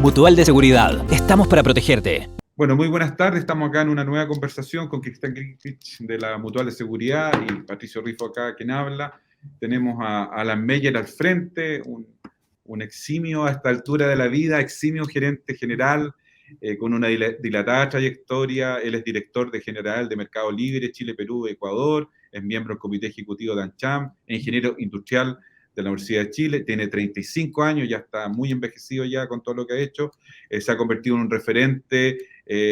Mutual de Seguridad. Estamos para protegerte. Bueno, muy buenas tardes. Estamos acá en una nueva conversación con Cristian Grigich de la Mutual de Seguridad y Patricio Rifo acá, quien habla. Tenemos a Alan Meyer al frente, un eximio a esta altura de la vida, eximio gerente general, con una dilatada trayectoria. Él es director general de Mercado Libre, Chile, Perú, Ecuador, es miembro del Comité Ejecutivo de ANCHAM, es ingeniero industrial de la Universidad de Chile, tiene 35 años, ya está muy envejecido ya con todo lo que ha hecho, se ha convertido en un referente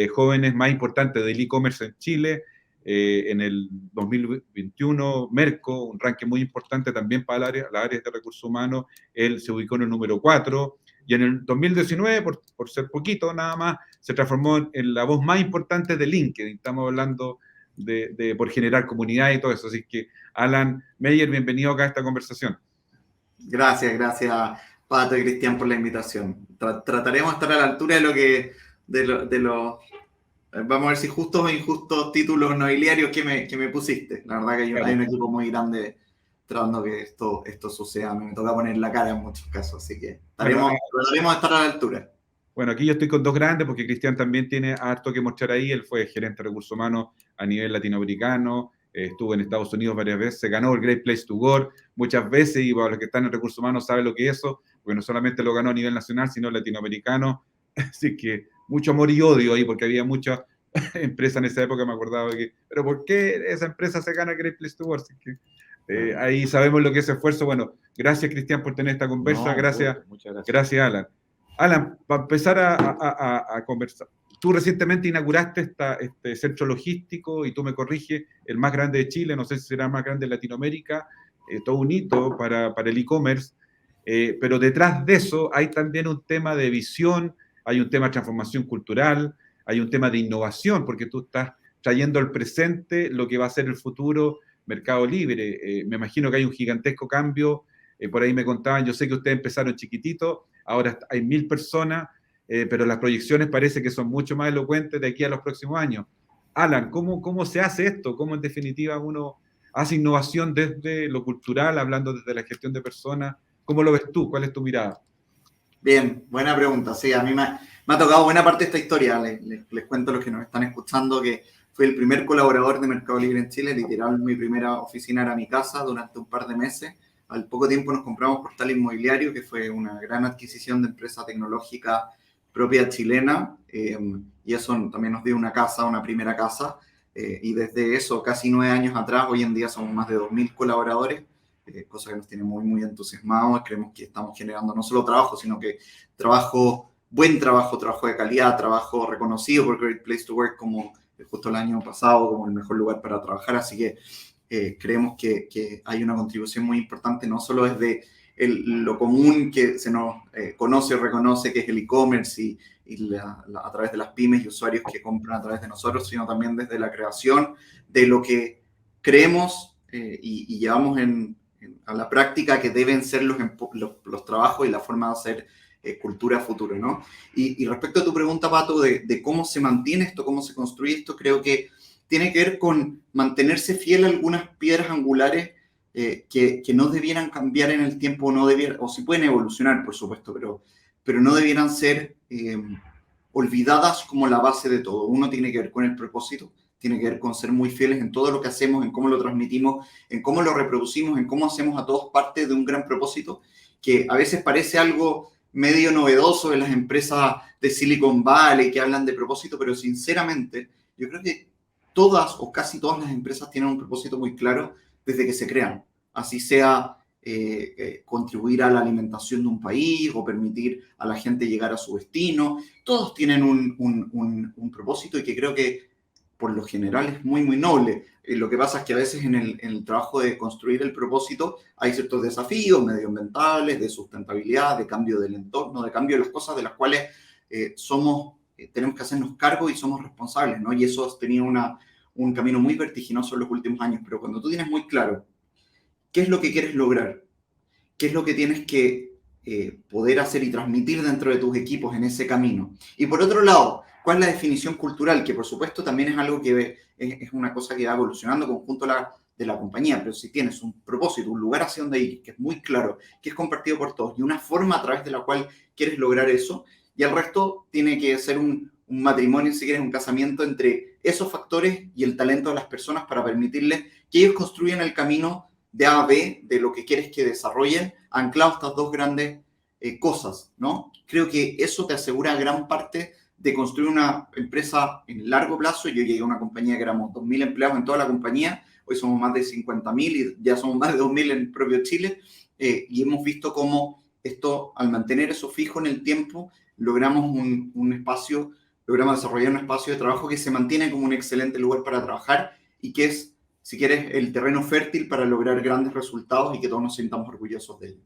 jóvenes más importante del e-commerce en Chile. En el 2021, Merco, un ranking muy importante también para las áreas de recursos humanos, él se ubicó en el número 4, y en el 2019, por ser poquito nada más, se transformó en la voz más importante de LinkedIn. Estamos hablando por generar comunidad y todo eso. Así que, Alan Meyer, bienvenido acá a esta conversación. Gracias, Pato y Cristian, por la invitación. Trataremos de estar a la altura de lo que vamos a ver si justos o injustos títulos nobiliarios que me pusiste. La verdad que hay un equipo muy grande tratando que esto suceda. Me toca poner la cara en muchos casos, así que trataremos de estar a la altura. Bueno, aquí yo estoy con dos grandes porque Cristian también tiene harto que mostrar ahí. Él fue gerente de recursos humanos a nivel latinoamericano, estuvo en Estados Unidos varias veces, ganó el Great Place to Work muchas veces, y para los que están en recursos humanos saben lo que es eso, porque no solamente lo ganó a nivel nacional, sino latinoamericano. Así que mucho amor y odio ahí, porque había muchas empresas en esa época, me acordaba que, pero ¿por qué esa empresa se gana Great Place to Work? Así que ahí sabemos lo que es esfuerzo. Bueno, gracias, Cristian, por tener esta conversa. No, gracias. Muchas gracias. Gracias, Alan. Alan, para empezar a conversar, tú recientemente inauguraste este centro logístico, y tú me corriges, el más grande de Chile, no sé si será el más grande de Latinoamérica, todo un hito para el e-commerce, pero detrás de eso hay también un tema de visión, hay un tema de transformación cultural, hay un tema de innovación, porque tú estás trayendo al presente lo que va a ser el futuro Mercado Libre. Me imagino que hay un gigantesco cambio, por ahí me contaban, yo sé que ustedes empezaron chiquititos, ahora hay 1.000 personas, pero las proyecciones parece que son mucho más elocuentes de aquí a los próximos años. Alan, ¿cómo se hace esto? ¿Cómo en definitiva uno hace innovación desde lo cultural, hablando desde la gestión de personas? ¿Cómo lo ves tú? ¿Cuál es tu mirada? Bien, buena pregunta. Sí, a mí me ha tocado buena parte de esta historia. Les cuento a los que nos están escuchando que fui el primer colaborador de Mercado Libre en Chile. Literal, mi primera oficina era mi casa durante un par de meses. Al poco tiempo nos compramos Portal Inmobiliario, que fue una gran adquisición de empresa tecnológica propia chilena, y eso también nos dio una primera casa, y desde eso, casi 9 años atrás, hoy en día somos más de 2.000 colaboradores, cosa que nos tiene muy, muy entusiasmados. Creemos que estamos generando no solo trabajo, sino que buen trabajo de calidad, trabajo reconocido por Great Place to Work, como justo el año pasado, como el mejor lugar para trabajar. Así que creemos que hay una contribución muy importante, no solo desde lo común que se nos conoce o reconoce, que es el e-commerce y a través de las pymes y usuarios que compran a través de nosotros, sino también desde la creación de lo que creemos y llevamos a la práctica, que deben ser los trabajos y la forma de hacer cultura futuro, ¿no? Y respecto a tu pregunta, Pato, de cómo se mantiene esto, cómo se construye esto, creo que tiene que ver con mantenerse fiel a algunas piedras angulares que no debieran cambiar en el tiempo, o sí pueden evolucionar, por supuesto, pero no debieran ser olvidadas como la base de todo. Uno tiene que ver con el propósito, tiene que ver con ser muy fieles en todo lo que hacemos, en cómo lo transmitimos, en cómo lo reproducimos, en cómo hacemos a todos parte de un gran propósito, que a veces parece algo medio novedoso en las empresas de Silicon Valley que hablan de propósito, pero sinceramente yo creo que todas o casi todas las empresas tienen un propósito muy claro desde que se crean. Así sea contribuir a la alimentación de un país o permitir a la gente llegar a su destino. Todos tienen un propósito, y que creo que por lo general es muy, muy noble. Lo que pasa es que a veces en el trabajo de construir el propósito hay ciertos desafíos medioambientales, de sustentabilidad, de cambio del entorno, de cambio de las cosas de las cuales tenemos que hacernos cargo y somos responsables, ¿no? Y eso ha tenido un camino muy vertiginoso en los últimos años. Pero cuando tú tienes muy claro qué es lo que quieres lograr, qué es lo que tienes que poder hacer y transmitir dentro de tus equipos en ese camino. Y por otro lado, ¿cuál es la definición cultural? Que por supuesto también es algo que es una cosa que va evolucionando conjunto de la compañía, pero si tienes un propósito, un lugar hacia donde ir, que es muy claro, que es compartido por todos, y una forma a través de la cual quieres lograr eso, y el resto tiene que ser un matrimonio, si quieres, un casamiento entre esos factores y el talento de las personas para permitirles que ellos construyan el camino de A a B, de lo que quieres que desarrollen, anclado a estas dos grandes cosas, ¿no? Creo que eso te asegura gran parte de construir una empresa en largo plazo. Yo llegué a una compañía que éramos 2.000 empleados en toda la compañía, hoy somos más de 50.000 y ya somos más de 2.000 en el propio Chile, y hemos visto cómo esto, al mantener eso fijo en el tiempo, logramos logramos desarrollar un espacio de trabajo que se mantiene como un excelente lugar para trabajar y que es, si quieres, el terreno fértil para lograr grandes resultados y que todos nos sintamos orgullosos de ello.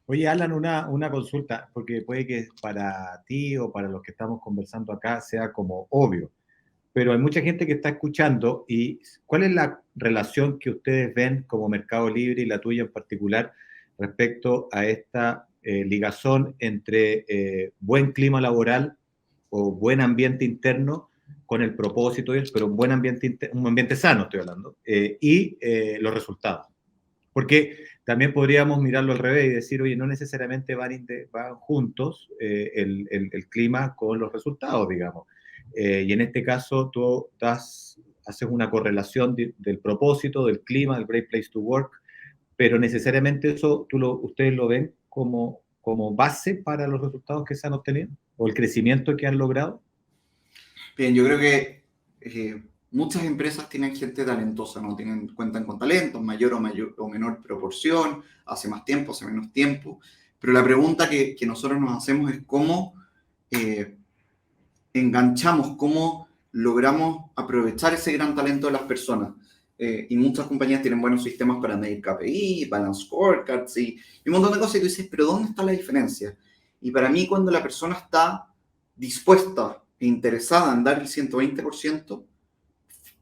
Oye, Alan, una consulta, porque puede que para ti o para los que estamos conversando acá sea como obvio, pero hay mucha gente que está escuchando. ¿Y cuál es la relación que ustedes ven como Mercado Libre y la tuya en particular respecto a esta ligazón entre buen clima laboral o buen ambiente interno con el propósito, pero un buen ambiente, un ambiente sano estoy hablando, y los resultados? Porque también podríamos mirarlo al revés y decir, oye, no necesariamente van juntos el clima con los resultados, digamos. Y en este caso tú haces una correlación del propósito, del clima, del Great Place to Work, pero necesariamente eso ustedes lo ven como base para los resultados que se han obtenido o el crecimiento que han logrado. Bien, yo creo que muchas empresas tienen gente talentosa, ¿no? Cuentan con talentos, mayor o menor proporción, hace más tiempo, hace menos tiempo, pero la pregunta que nosotros nos hacemos es cómo enganchamos, cómo logramos aprovechar ese gran talento de las personas. Y muchas compañías tienen buenos sistemas para medir KPI, balance scorecards y un montón de cosas, y tú dices, pero ¿dónde está la diferencia? Y para mí, cuando la persona está dispuesta e interesada en dar el 120%,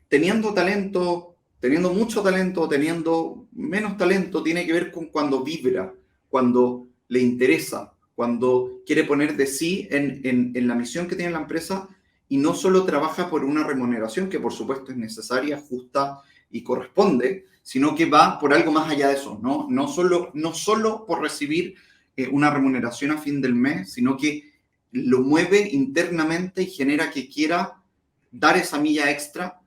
teniendo talento, teniendo mucho talento, teniendo menos talento, tiene que ver con cuando vibra, cuando le interesa, cuando quiere poner de sí en la misión que tiene la empresa y no solo trabaja por una remuneración que por supuesto es necesaria, justa y corresponde, sino que va por algo más allá de eso, ¿no? No solo por recibir una remuneración a fin del mes, sino que lo mueve internamente y genera que quiera dar esa milla extra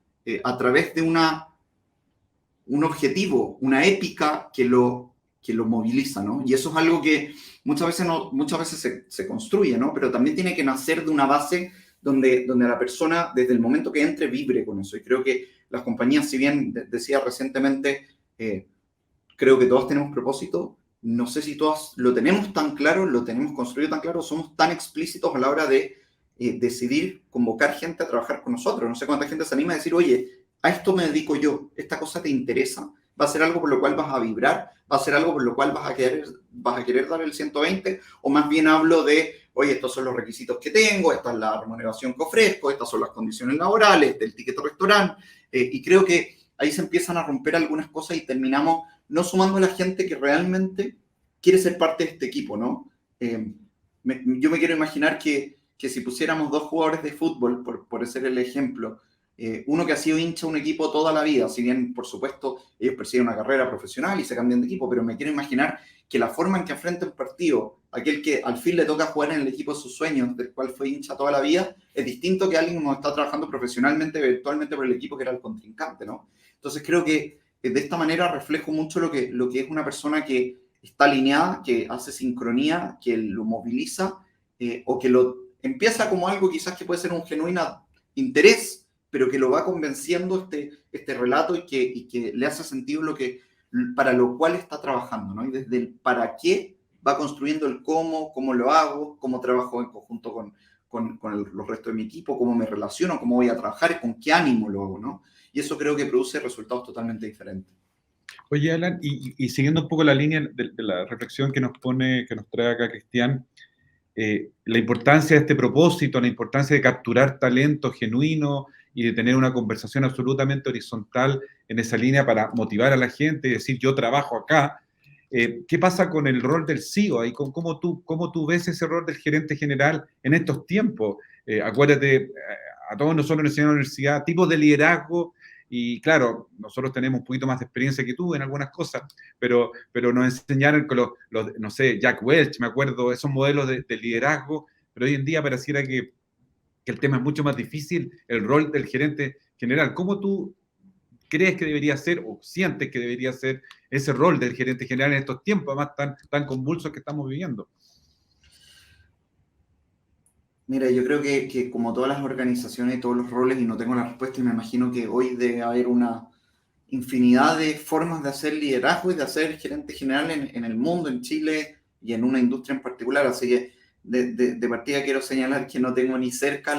a través de un objetivo, una épica que lo moviliza, ¿no? Y eso es algo que muchas veces se construye, ¿no? Pero también tiene que nacer de una base donde la persona, desde el momento que entre, vibre con eso. Y creo que las compañías, si bien decía recientemente, creo que todas tenemos propósito, no sé si todas lo tenemos tan claro, lo tenemos construido tan claro, somos tan explícitos a la hora de decidir convocar gente a trabajar con nosotros. No sé cuánta gente se anima a decir, oye, a esto me dedico yo, esta cosa te interesa, va a ser algo por lo cual vas a vibrar, va a ser algo por lo cual vas a querer dar el 120, o más bien hablo de, oye, estos son los requisitos que tengo, esta es la remuneración que ofrezco, estas son las condiciones laborales, del ticket restaurante, y creo que ahí se empiezan a romper algunas cosas y terminamos no sumando a la gente que realmente quiere ser parte de este equipo, ¿no? Yo me quiero imaginar que si pusiéramos dos jugadores de fútbol, por ser el ejemplo, uno que ha sido hincha de un equipo toda la vida, si bien, por supuesto, ellos persiguen una carrera profesional y se cambian de equipo, pero me quiero imaginar que la forma en que afronta el partido, aquel que al fin le toca jugar en el equipo de sus sueños, del cual fue hincha toda la vida, es distinto que alguien que está trabajando profesionalmente, eventualmente por el equipo que era el contrincante, ¿no? Entonces creo que de esta manera reflejo mucho lo que es una persona que está alineada, que hace sincronía, que lo moviliza, o que lo empieza como algo quizás que puede ser un genuino interés, pero que lo va convenciendo este relato y que le hace sentido para lo cual está trabajando, ¿no? Y desde el para qué va construyendo el cómo lo hago, cómo trabajo en conjunto con los restos de mi equipo, cómo me relaciono, cómo voy a trabajar, con qué ánimo lo hago, ¿no? Y eso creo que produce resultados totalmente diferentes. Oye, Alan, y siguiendo un poco la línea de la reflexión que nos trae acá Cristian, la importancia de este propósito, la importancia de capturar talento genuino y de tener una conversación absolutamente horizontal en esa línea para motivar a la gente y decir, yo trabajo acá. ¿Qué pasa con el rol del CEO y con cómo tú ves ese rol del gerente general en estos tiempos? Acuérdate, a todos nosotros nos enseñaron en la universidad tipos de liderazgo. Y claro, nosotros tenemos un poquito más de experiencia que tú en algunas cosas, pero nos enseñaron con no sé, Jack Welch, me acuerdo, esos modelos de liderazgo, pero hoy en día pareciera que el tema es mucho más difícil, el rol del gerente general. ¿Cómo tú crees que debería ser o sientes que debería ser ese rol del gerente general en estos tiempos, además tan convulsos que estamos viviendo? Mira, yo creo que como todas las organizaciones y todos los roles, y no tengo la respuesta, y me imagino que hoy debe haber una infinidad de formas de hacer liderazgo y de hacer gerente general en el mundo, en Chile y en una industria en particular. Así que de partida quiero señalar que no tengo ni cerca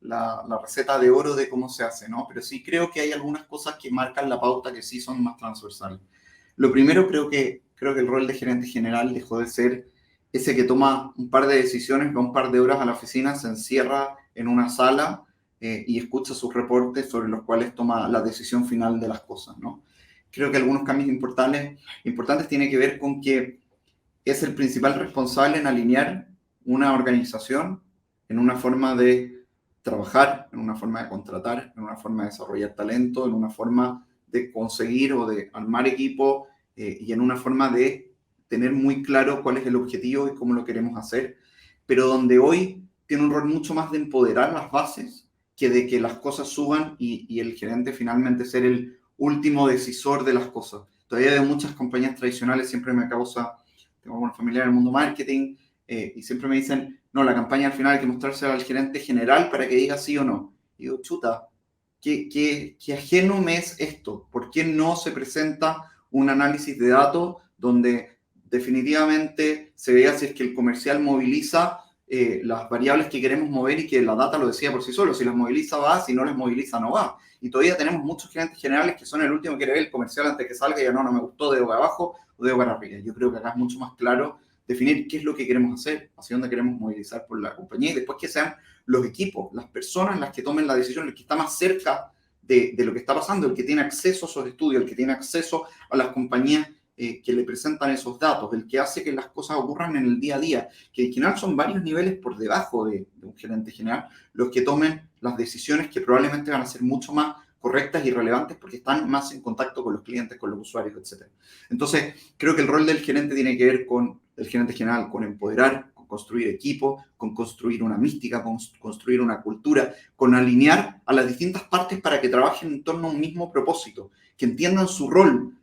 la receta de oro de cómo se hace, ¿no? Pero sí creo que hay algunas cosas que marcan la pauta que sí son más transversales. Lo primero, creo que el rol de gerente general dejó de ser ese que toma un par de decisiones, va un par de horas a la oficina, se encierra en una sala y escucha sus reportes sobre los cuales toma la decisión final de las cosas, ¿no? Creo que algunos cambios importantes tienen que ver con que es el principal responsable en alinear una organización en una forma de trabajar, en una forma de contratar, en una forma de desarrollar talento, en una forma de conseguir o de armar equipo y en una forma de tener muy claro cuál es el objetivo y cómo lo queremos hacer, pero donde hoy tiene un rol mucho más de empoderar las bases que de que las cosas suban y el gerente finalmente ser el último decisor de las cosas. Todavía de muchas compañías tradicionales siempre me causa, tengo una familia en el mundo marketing y siempre me dicen, no, la campaña al final hay que mostrársela al gerente general para que diga sí o no. Y digo, chuta, ¿qué ajeno me es esto? ¿Por qué no se presenta un análisis de datos donde definitivamente se vea si es que el comercial moviliza las variables que queremos mover y que la data lo decía por sí solo? Si las moviliza va, si no las moviliza no va. Y todavía tenemos muchos gerentes generales que son el último que quiere ver el comercial antes que salga y ya no me gustó, debo para abajo o debo para arriba. Yo creo que acá es mucho más claro definir qué es lo que queremos hacer, hacia dónde queremos movilizar por la compañía y después que sean los equipos, las personas las que tomen la decisión, el que está más cerca de lo que está pasando, el que tiene acceso a esos estudios, el que tiene acceso a las compañías que le presentan esos datos, el que hace que las cosas ocurran en el día a día, que en general son varios niveles por debajo de un gerente general, los que tomen las decisiones que probablemente van a ser mucho más correctas y relevantes porque están más en contacto con los clientes, con los usuarios, etc. Entonces, creo que el rol del gerente tiene que ver con el gerente general, con empoderar, con construir equipo, con construir una mística, con construir una cultura, con alinear a las distintas partes para que trabajen en torno a un mismo propósito, que entiendan su rol,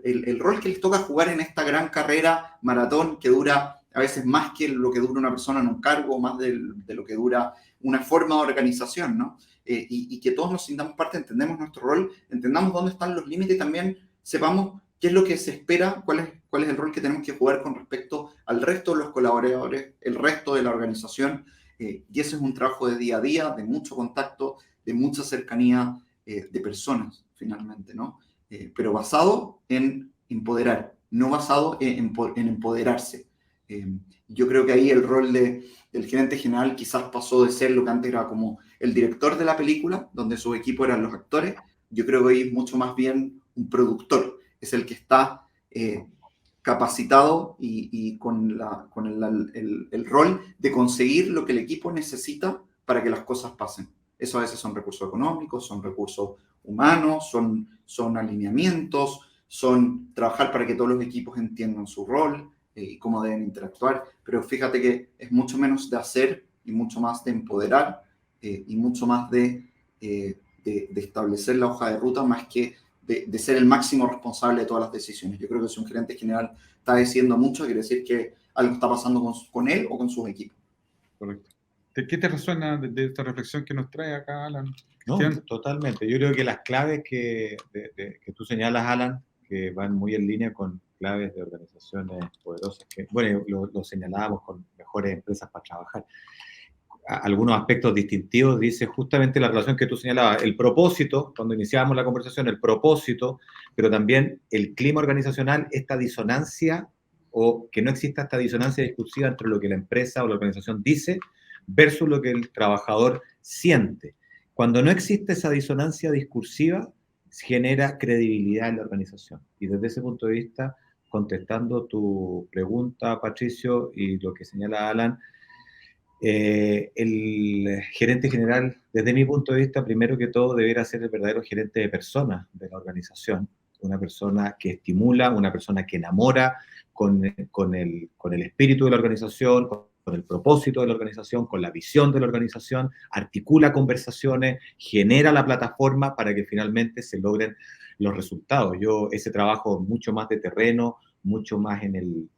el rol que les toca jugar en esta gran carrera maratón que dura a veces más que lo que dura una persona en un cargo, más de lo que dura una forma de organización, ¿no? Y que todos nos sintamos parte, entendemos nuestro rol, entendamos dónde están los límites y también sepamos qué es lo que se espera, cuál es el rol que tenemos que jugar con respecto al resto de los colaboradores, el resto de la organización. Y ese es un trabajo de día a día, de mucho contacto, de mucha cercanía de personas, finalmente, ¿no? Pero basado en empoderar, no basado en empoderarse. Yo creo que ahí el rol del gerente general quizás pasó de ser lo que antes era como el director de la película, donde su equipo eran los actores. Yo creo que hoy es mucho más bien un productor, es el que está capacitado y con el rol de conseguir lo que el equipo necesita para que las cosas pasen. Eso a veces son recursos económicos, son recursos humanos, son alineamientos, son trabajar para que todos los equipos entiendan su rol y cómo deben interactuar. Pero fíjate que es mucho menos de hacer y mucho más de empoderar y mucho más de establecer la hoja de ruta más que de ser el máximo responsable de todas las decisiones. Yo creo que si un gerente general está diciendo mucho, quiere decir que algo está pasando con él o con sus equipos. Correcto. ¿Qué te resuena de esta reflexión que nos trae acá, Alan? No, totalmente. Yo creo que las claves que tú señalas, Alan, que van muy en línea con claves de organizaciones poderosas, que, bueno, lo señalábamos con mejores empresas para trabajar. Algunos aspectos distintivos, dice justamente la relación que tú señalabas, el propósito, cuando iniciábamos la conversación, el propósito, pero también el clima organizacional, esta disonancia, o que no exista esta disonancia discursiva entre lo que la empresa o la organización dice versus lo que el trabajador siente. Cuando no existe esa disonancia discursiva, se genera credibilidad en la organización. Y desde ese punto de vista, contestando tu pregunta, Patricio, y lo que señala Alan, el gerente general, desde mi punto de vista, primero que todo, deberá ser el verdadero gerente de personas de la organización, una persona que estimula, una persona que enamora con el espíritu de la organización, con con el propósito de la organización, con la visión de la organización, articula conversaciones, genera la plataforma para que finalmente se logren los resultados. Yo ese trabajo mucho más de terreno, mucho más en el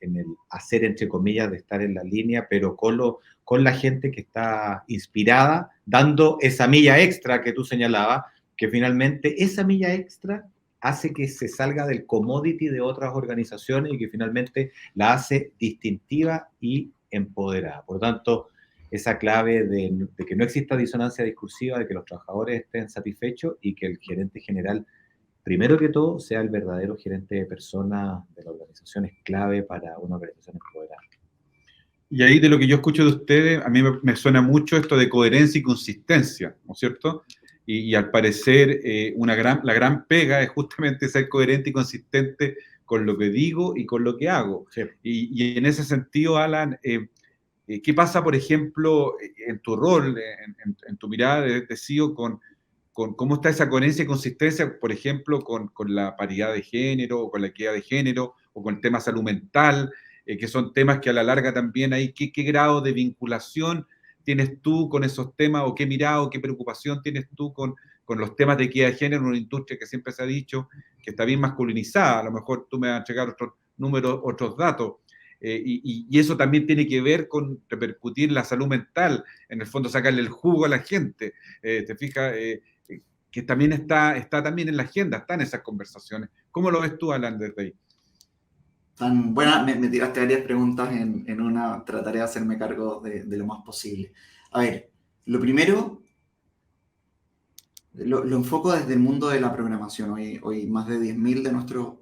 hacer, entre comillas, de estar en la línea, pero con la gente que está inspirada, dando esa milla extra que tú señalabas, que finalmente esa milla extra hace que se salga del commodity de otras organizaciones y que finalmente la hace distintiva y empoderada. Por lo tanto, esa clave de que no exista disonancia discursiva, de que los trabajadores estén satisfechos y que el gerente general, primero que todo, sea el verdadero gerente de personas de la organización es clave para una organización empoderada. Y ahí de lo que yo escucho de ustedes, a mí me suena mucho esto de coherencia y consistencia, ¿no es cierto? Y al parecer la gran pega es justamente ser coherente y consistente con lo que digo y con lo que hago. Sí. Y en ese sentido, Alan, ¿qué pasa, por ejemplo, en tu rol, en tu mirada de CEO, con cómo está esa coherencia y consistencia, por ejemplo, con la paridad de género, o con la equidad de género, o con el tema salud mental, que son temas que a la larga también hay, ¿qué grado de vinculación tienes tú con esos temas, o qué mirada o qué preocupación tienes tú con los temas de equidad de género en una industria que siempre se ha dicho que está bien masculinizada? A lo mejor tú me vas a checar otros números, otros datos. Y eso también tiene que ver con repercutir la salud mental, en el fondo sacarle el jugo a la gente. ¿Te fijas? Que también está también en la agenda, están esas conversaciones. ¿Cómo lo ves tú, Alan, desde ahí? Tan buena, me tiraste varias preguntas en una, trataré de hacerme cargo de lo más posible. A ver, lo primero, lo enfoco desde el mundo de la programación. Hoy más de 10.000 de nuestros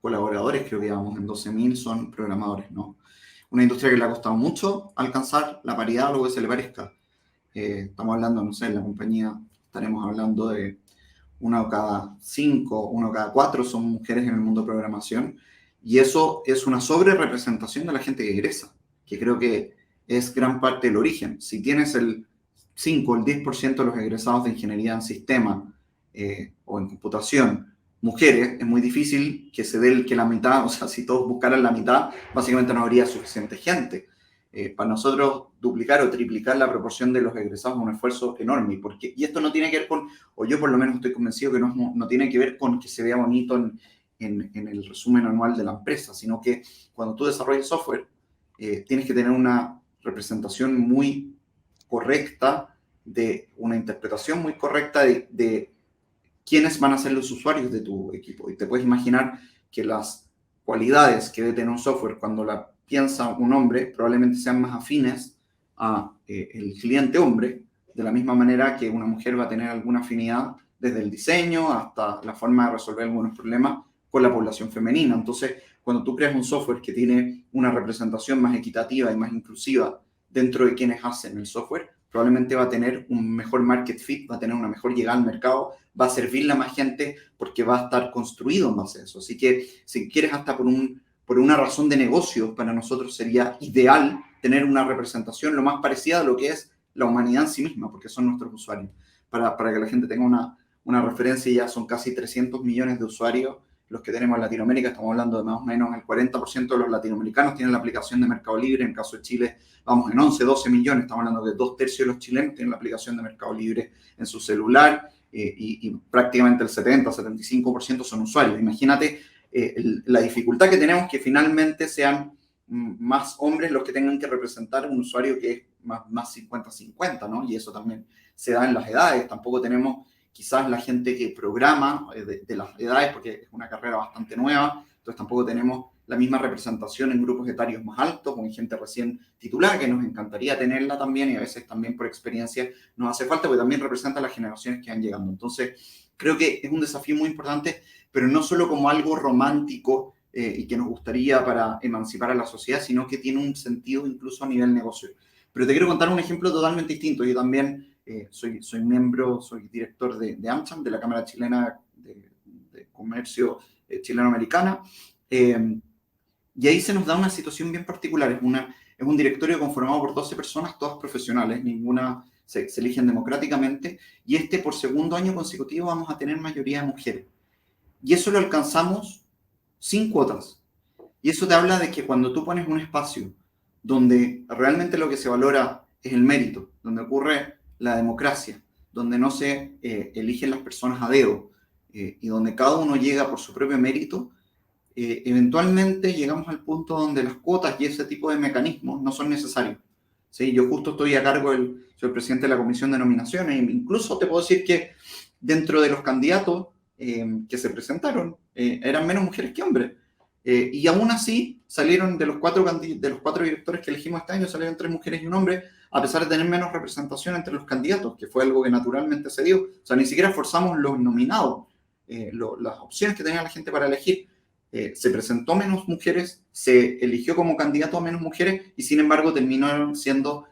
colaboradores, creo que vamos en 12.000, son programadores, ¿no? Una industria que le ha costado mucho alcanzar la paridad o lo que se le parezca. Estamos hablando, no sé, en la compañía estaremos hablando de 1 cada 5, 1 cada 4 son mujeres en el mundo de programación. Y eso es una sobre-representación de la gente que egresa, que creo que es gran parte del origen. Si tienes el 5 o el 10% de los egresados de ingeniería en sistema o en computación, mujeres, es muy difícil que se dé que la mitad, o sea, si todos buscaran la mitad, básicamente no habría suficiente gente. Para nosotros duplicar o triplicar la proporción de los egresados es un esfuerzo enorme. Y esto no tiene que ver con, o yo por lo menos estoy convencido que no tiene que ver con que se vea bonito en el resumen anual de la empresa, sino que cuando tú desarrollas software, tienes que tener una representación muy correcta, de una interpretación muy correcta de quiénes van a ser los usuarios de tu equipo. Y te puedes imaginar que las cualidades que debe tener un software cuando la piensa un hombre probablemente sean más afines a el cliente hombre, de la misma manera que una mujer va a tener alguna afinidad desde el diseño hasta la forma de resolver algunos problemas con la población femenina. Entonces, cuando tú creas un software que tiene una representación más equitativa y más inclusiva dentro de quienes hacen el software, probablemente va a tener un mejor market fit, va a tener una mejor llegada al mercado, va a servirle a más gente porque va a estar construido en base a eso. Así que, si quieres, hasta por una razón de negocio, para nosotros sería ideal tener una representación lo más parecida a lo que es la humanidad en sí misma, porque son nuestros usuarios. Para que la gente tenga una referencia, ya son casi 300 millones de usuarios los que tenemos en Latinoamérica. Estamos hablando de más o menos el 40% de los latinoamericanos tienen la aplicación de Mercado Libre. En el caso de Chile, vamos en 11, 12 millones. Estamos hablando de 2/3 de los chilenos tienen la aplicación de Mercado Libre en su celular y prácticamente el 70-75% son usuarios. Imagínate la dificultad que tenemos que finalmente sean más hombres los que tengan que representar un usuario que es más 50-50, ¿no? Y eso también se da en las edades. Tampoco tenemos quizás la gente que programa de las edades, porque es una carrera bastante nueva, entonces tampoco tenemos la misma representación en grupos etarios más altos, con gente recién titulada, que nos encantaría tenerla también, y a veces también por experiencia nos hace falta, porque también representa a las generaciones que van llegando. Entonces, creo que es un desafío muy importante, pero no solo como algo romántico y que nos gustaría para emancipar a la sociedad, sino que tiene un sentido incluso a nivel negocio. Pero te quiero contar un ejemplo totalmente distinto. Yo también soy director de AmCham, de la Cámara Chilena de Comercio Chileno-Americana, y ahí se nos da una situación bien particular. Es un directorio conformado por 12 personas, todas profesionales, ninguna se eligen democráticamente, y por segundo año consecutivo vamos a tener mayoría de mujeres. Y eso lo alcanzamos sin cuotas. Y eso te habla de que cuando tú pones un espacio donde realmente lo que se valora es el mérito, donde ocurre la democracia, donde no se eligen las personas a dedo, y donde cada uno llega por su propio mérito, eventualmente llegamos al punto donde las cuotas y ese tipo de mecanismos no son necesarios. ¿Sí? Yo justo estoy a cargo, soy el presidente de la comisión de nominaciones, e incluso te puedo decir que dentro de los candidatos que se presentaron, eran menos mujeres que hombres. Y aún así, salieron de los cuatro directores que elegimos este año, salieron 3 mujeres y un hombre, a pesar de tener menos representación entre los candidatos, que fue algo que naturalmente se dio. O sea, ni siquiera forzamos los nominados, las opciones que tenía la gente para elegir. Se presentó menos mujeres, se eligió como candidato a menos mujeres, y sin embargo terminaron siendo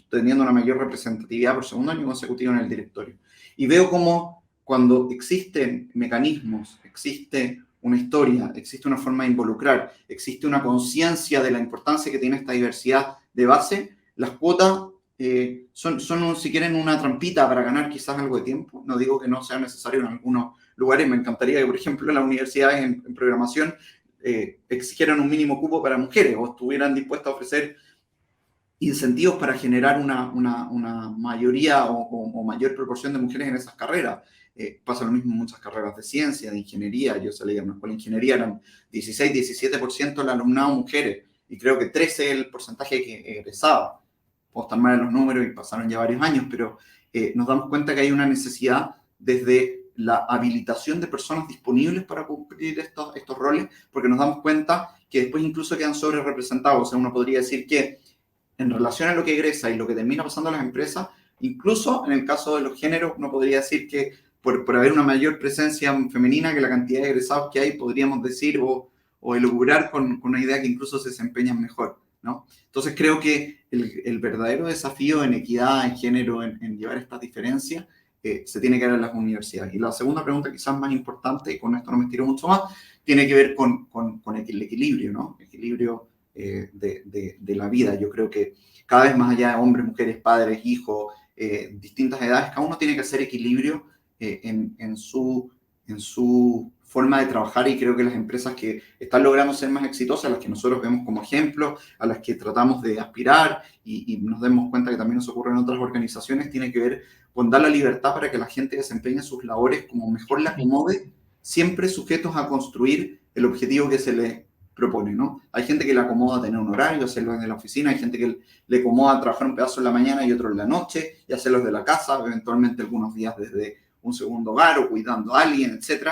teniendo una mayor representatividad por segundo año consecutivo en el directorio. Y veo como cuando existen mecanismos, existe una historia, existe una forma de involucrar, existe una conciencia de la importancia que tiene esta diversidad de base, las cuotas son, si quieren, una trampita para ganar quizás algo de tiempo. No digo que no sea necesario en algunos lugares. Me encantaría que, por ejemplo, en las universidades en programación exigieran un mínimo cupo para mujeres, o estuvieran dispuestas a ofrecer incentivos para generar una mayoría o mayor proporción de mujeres en esas carreras. Pasa lo mismo en muchas carreras de ciencia, de ingeniería. Yo salí de una escuela de ingeniería, eran 16-17% el alumnado mujeres, y creo que 13% es el porcentaje que egresaba. Puedo estar mal en los números y pasaron ya varios años, pero nos damos cuenta que hay una necesidad desde la habilitación de personas disponibles para cumplir estos roles, porque nos damos cuenta que después incluso quedan sobre representados. O sea, uno podría decir que en relación a lo que egresa y lo que termina pasando a las empresas, incluso en el caso de los géneros, uno podría decir que por haber una mayor presencia femenina que la cantidad de egresados que hay, podríamos decir o elucubrar con una idea que incluso se desempeñan mejor, ¿no? Entonces creo que el verdadero desafío en equidad, en género, en llevar estas diferencias, se tiene que dar en las universidades. Y la segunda pregunta, quizás más importante, y con esto no me estiro mucho más, tiene que ver con el equilibrio, ¿no? El equilibrio de la vida. Yo creo que cada vez más allá de hombres, mujeres, padres, hijos, distintas edades, cada uno tiene que hacer equilibrio en su forma de trabajar, y creo que las empresas que están logrando ser más exitosas, las que nosotros vemos como ejemplo, a las que tratamos de aspirar y nos demos cuenta que también nos ocurre en otras organizaciones, tiene que ver con dar la libertad para que la gente desempeñe sus labores como mejor le acomode, siempre sujetos a construir el objetivo que se les propone, ¿no? Hay gente que le acomoda tener un horario, hacerlo desde la oficina, hay gente que le acomoda trabajar un pedazo en la mañana y otro en la noche, y hacerlo desde la casa, eventualmente algunos días desde un segundo hogar o cuidando a alguien, etc.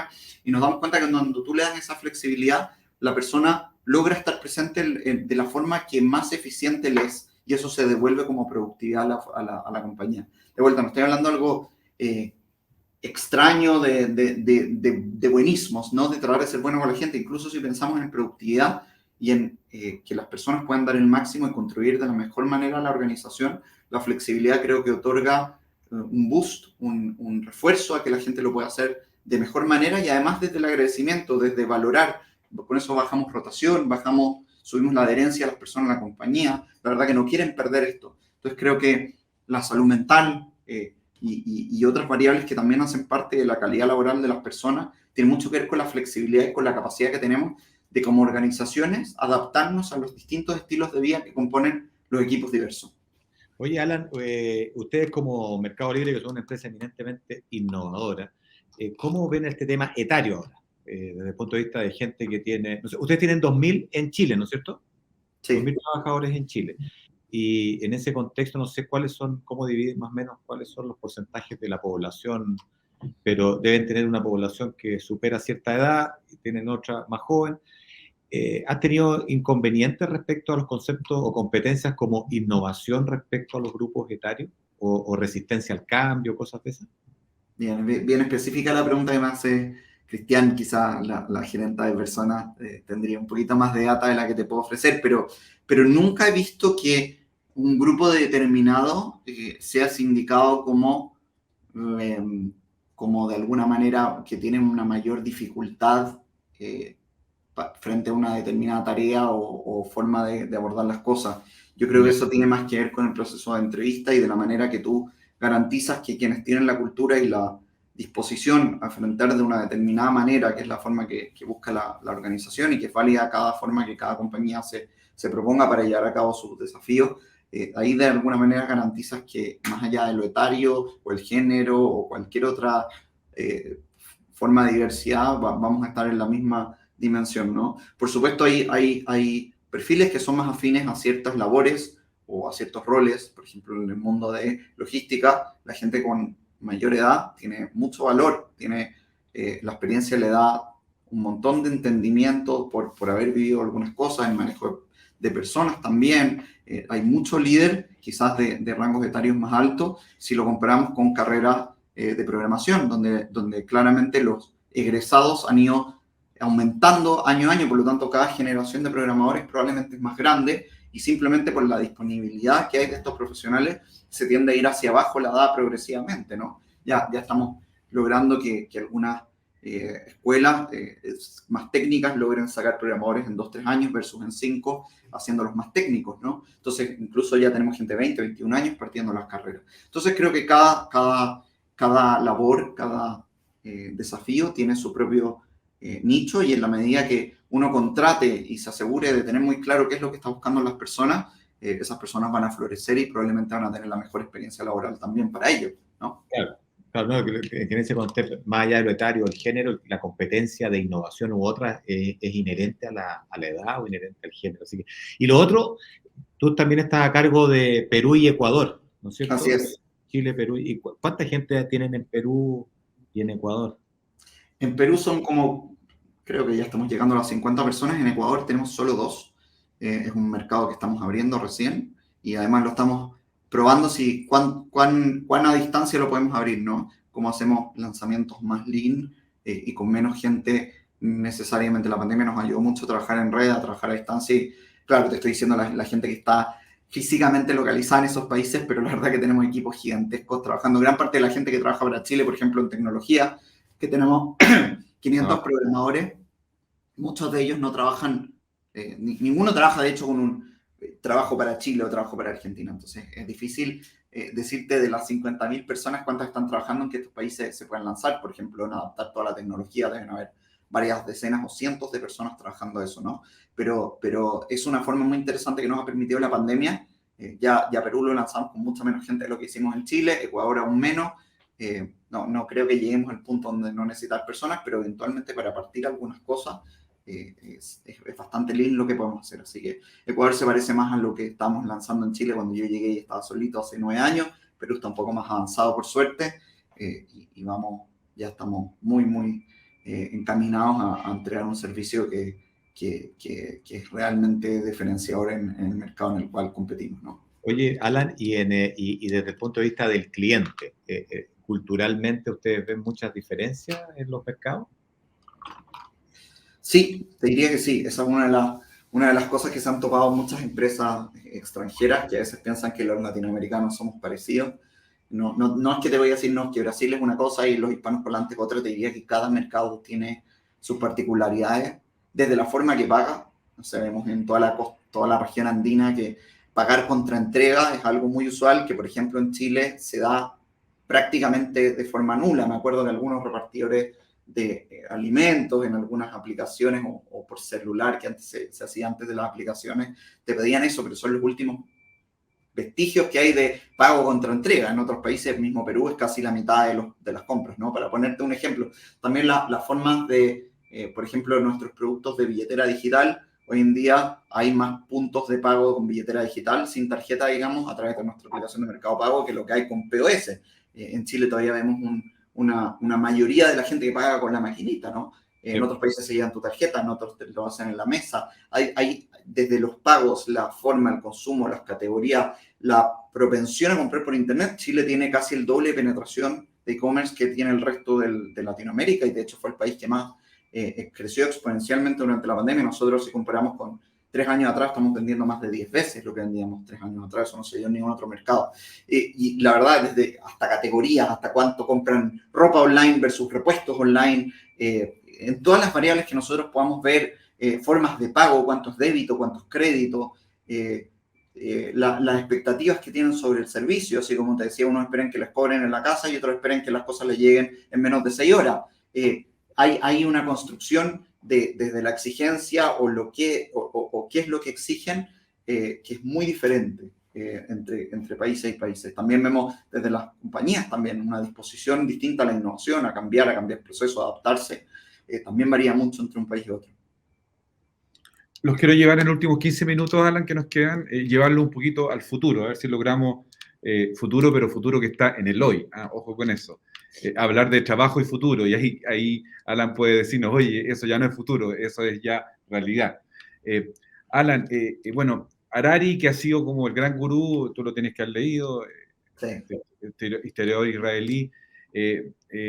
Y nos damos cuenta que cuando tú le das esa flexibilidad, la persona logra estar presente de la forma que más eficiente le es, y eso se devuelve como productividad a la compañía. De vuelta, no estoy hablando de algo extraño de buenismos, ¿no? De tratar de ser bueno con la gente. Incluso si pensamos en productividad y en que las personas puedan dar el máximo y contribuir de la mejor manera a la organización, la flexibilidad creo que otorga un boost, un refuerzo a que la gente lo pueda hacer de mejor manera, y además desde el agradecimiento, desde valorar. Con eso bajamos rotación, subimos la adherencia a las personas en la compañía. La verdad que no quieren perder esto. Entonces creo que la salud mental y otras variables que también hacen parte de la calidad laboral de las personas tienen mucho que ver con la flexibilidad y con la capacidad que tenemos de, como organizaciones, adaptarnos a los distintos estilos de vida que componen los equipos diversos. Oye, Alan, ustedes como Mercado Libre, que son una empresa eminentemente innovadora, ¿cómo ven este tema etario ahora? Desde el punto de vista de gente que tiene... No sé, ustedes tienen 2.000 en Chile, ¿no es cierto? Sí. 2.000 trabajadores en Chile. Y en ese contexto no sé cuáles son, cómo dividen más o menos cuáles son los porcentajes de la población, pero deben tener una población que supera cierta edad y tienen otra más joven. ¿Has tenido inconvenientes respecto a los conceptos o competencias como innovación respecto a los grupos etarios o resistencia al cambio, cosas de esas? Bien específica la pregunta que me hace Cristian. Quizá la gerenta de personas tendría un poquito más de data de la que te puedo ofrecer, pero nunca he visto que un grupo determinado sea sindicado como de alguna manera que tiene una mayor dificultad frente a una determinada tarea o forma de abordar las cosas. Yo creo que eso tiene más que ver con el proceso de entrevista y de la manera que tú garantizas que quienes tienen la cultura y disposición a enfrentar de una determinada manera, que es la forma que busca la organización y que es válida cada forma que cada compañía se proponga para llevar a cabo sus desafíos, ahí de alguna manera garantizas que más allá de lo etario o el género o cualquier otra forma de diversidad, vamos a estar en la misma dimensión, ¿no? Por supuesto, hay perfiles que son más afines a ciertas labores o a ciertos roles. Por ejemplo, en el mundo de logística, la gente con mayor edad tiene mucho valor, la experiencia le da un montón de entendimiento por haber vivido algunas cosas, el manejo de personas también. Hay mucho líder, quizás de rangos etarios más altos, si lo comparamos con carreras de programación, donde claramente los egresados han ido aumentando año a año, por lo tanto cada generación de programadores probablemente es más grande y simplemente por la disponibilidad que hay de estos profesionales se tiende a ir hacia abajo la edad progresivamente, ¿no? Ya estamos logrando que algunas escuelas más técnicas logren sacar programadores en 2-3 años versus en 5, haciéndolos más técnicos, ¿no? Entonces, incluso ya tenemos gente de 20, 21 años partiendo las carreras. Entonces, creo que cada labor, cada desafío tiene su propio nicho, y en la medida que uno contrate y se asegure de tener muy claro qué es lo que está buscando las personas, esas personas van a florecer y probablemente van a tener la mejor experiencia laboral también para ellos, ¿no? Claro, no, que en ese contexto, más allá de lo etario, el género, la competencia de innovación u otra es inherente a la edad o inherente al género. Así que, y lo otro, tú también estás a cargo de Perú y Ecuador, ¿no es cierto? Así es. Chile, Perú. ¿Y cuánta gente tienen en Perú y en Ecuador? En Perú son como, creo que ya estamos llegando a las 50 personas. En Ecuador tenemos solo 2. Es un mercado que estamos abriendo recién y además lo estamos probando cuán a distancia lo podemos abrir, ¿no? Cómo hacemos lanzamientos más lean y con menos gente necesariamente. La pandemia nos ayudó mucho a trabajar en red, a trabajar a distancia y claro, te estoy diciendo la gente que está físicamente localizada en esos países, pero la verdad que tenemos equipos gigantescos trabajando. Gran parte de la gente que trabaja para Chile, por ejemplo, en tecnología, que tenemos 500 programadores, muchos de ellos no trabajan, ninguno trabaja de hecho con un trabajo para Chile o trabajo para Argentina. Entonces es difícil decirte de las 50.000 personas cuántas están trabajando en que estos países se puedan lanzar. Por ejemplo, en adaptar toda la tecnología deben haber varias decenas o cientos de personas trabajando eso, ¿no? Pero es una forma muy interesante que nos ha permitido la pandemia. Ya Perú lo lanzamos con mucha menos gente de lo que hicimos en Chile, Ecuador aún menos. No creo que lleguemos al punto donde no necesitar personas, pero eventualmente para partir algunas cosas es bastante lindo lo que podemos hacer. Así que Ecuador se parece más a lo que estamos lanzando en Chile cuando yo llegué y estaba solito hace 9 años. Perú está un poco más avanzado por suerte y ya estamos muy encaminados a entregar un servicio que es realmente diferenciador en el mercado en el cual competimos, ¿no? Oye, Alan, y desde el punto de vista del cliente, ¿culturalmente ustedes ven muchas diferencias en los mercados? Sí, te diría que sí. Esa es una de las cosas que se han topado muchas empresas extranjeras que a veces piensan que los latinoamericanos somos parecidos. No es que te voy a decir, no, que Brasil es una cosa y los hispanos parlantes otra. Te diría que cada mercado tiene sus particularidades, desde la forma que paga. O sea, vemos en toda la región andina que pagar contra entrega es algo muy usual, que por ejemplo en Chile se da prácticamente de forma nula. Me acuerdo de algunos repartidores de alimentos en algunas aplicaciones o por celular, que antes se hacía antes de las aplicaciones, te pedían eso, pero son los últimos vestigios que hay de pago contra entrega. En otros países, mismo Perú, es casi la mitad de las compras, ¿no? Para ponerte un ejemplo. También las formas de, por ejemplo, nuestros productos de billetera digital. Hoy en día hay más puntos de pago con billetera digital, sin tarjeta, digamos, a través de nuestra aplicación de Mercado Pago, que lo que hay con POS. En Chile todavía vemos una mayoría de la gente que paga con la maquinita, ¿no? En otros países se llevan tu tarjeta, en otros te lo hacen en la mesa. Hay desde los pagos, la forma, el consumo, las categorías, la propensión a comprar por Internet. Chile tiene casi el doble de penetración de e-commerce que tiene el resto de Latinoamérica, y de hecho fue el país que más creció exponencialmente durante la pandemia. Nosotros, si comparamos con 3 años atrás, estamos vendiendo más de 10 veces lo que vendíamos 3 años atrás. Eso no se dio en ningún otro mercado. Y la verdad, desde hasta categorías, hasta cuánto compran ropa online versus repuestos online, en todas las variables que nosotros podamos ver, formas de pago, cuánto es débito, cuánto es crédito, las expectativas que tienen sobre el servicio. Así como te decía, unos esperan que les cobren en la casa y otros esperan que las cosas les lleguen en menos de 6 horas. Hay una construcción desde la exigencia o qué es lo que exigen, que es muy diferente entre países y países. También vemos desde las compañías también una disposición distinta a la innovación, a cambiar procesos, a adaptarse. También varía mucho entre un país y otro. Los quiero llevar en los últimos 15 minutos, Alan, que nos quedan, llevarlo un poquito al futuro, a ver si logramos futuro, pero futuro que está en el hoy. Ojo con eso. Hablar de trabajo y futuro, y ahí Alan puede decirnos, oye, eso ya no es futuro, eso es ya realidad. Alan, bueno, Harari, que ha sido como el gran gurú, tú lo tienes que haber leído, Sí. historiador israelí,